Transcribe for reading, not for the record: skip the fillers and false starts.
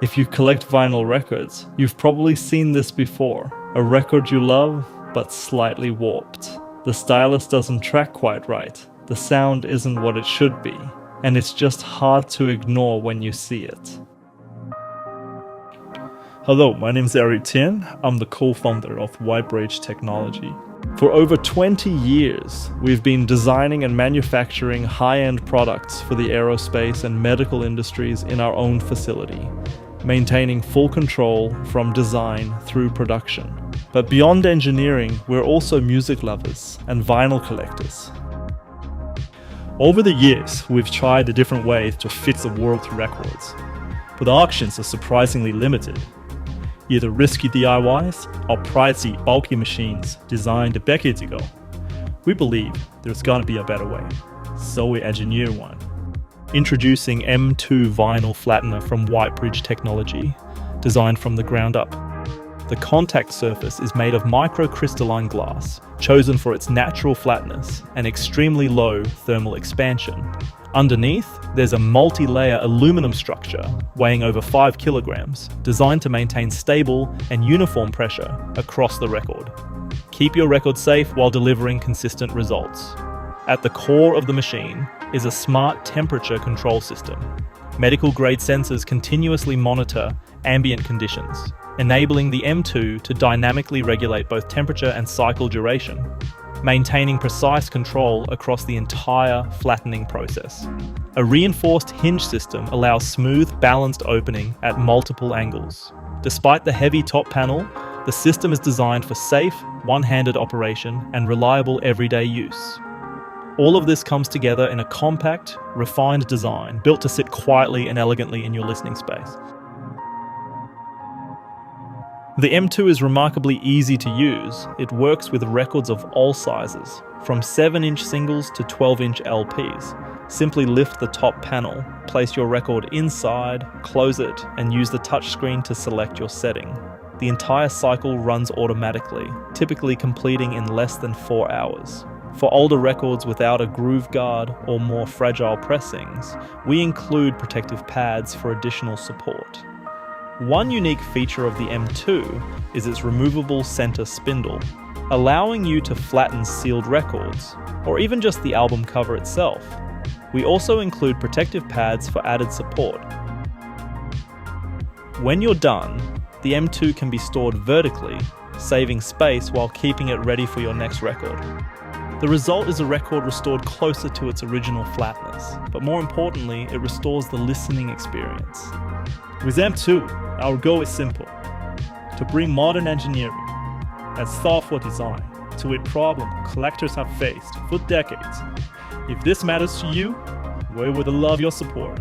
If you collect vinyl records, you've probably seen this before. A record you love, but slightly warped. The stylus doesn't track quite right, the sound isn't what it should be, and it's just hard to ignore when you see it. Hello, my name is Eric Tian. I'm the co-founder of Whitebridge Technology. For over 20 years, we've been designing and manufacturing high-end products for the aerospace and medical industries in our own facility, maintaining full control from design through production. But beyond engineering, we're also music lovers and vinyl collectors. Over the years, we've tried a different way to fit the world to records, but the options are surprisingly limited. Either risky DIYs or pricey, bulky machines designed decades ago. We believe there's gotta be a better way, so we engineer one. Introducing M2 Vinyl Flattener from Whitebridge Technology, designed from the ground up. The contact surface is made of microcrystalline glass, chosen for its natural flatness and extremely low thermal expansion. Underneath, there's a multi-layer aluminum structure weighing over 5 kilograms, designed to maintain stable and uniform pressure across the record. Keep your record safe while delivering consistent results. At the core of the machine is a smart temperature control system. Medical-grade sensors continuously monitor ambient conditions, enabling the M2 to dynamically regulate both temperature and cycle duration, maintaining precise control across the entire flattening process. A reinforced hinge system allows smooth, balanced opening at multiple angles. Despite the heavy top panel, the system is designed for safe, one-handed operation and reliable everyday use. All of this comes together in a compact, refined design built to sit quietly and elegantly in your listening space. The M2 is remarkably easy to use. It works with records of all sizes, from 7-inch singles to 12-inch LPs. Simply lift the top panel, place your record inside, close it, and use the touchscreen to select your setting. The entire cycle runs automatically, typically completing in less than 4 hours. For older records without a groove guard or more fragile pressings, we include protective pads for additional support. One unique feature of the M2 is its removable center spindle, allowing you to flatten sealed records, or even just the album cover itself. We also include protective pads for added support. When you're done, the M2 can be stored vertically, saving space while keeping it ready for your next record. The result is a record restored closer to its original flatness, but more importantly, it restores the listening experience. With M2, our goal is simple: to bring modern engineering and thoughtful design to a problem collectors have faced for decades. If this matters to you, we would love your support.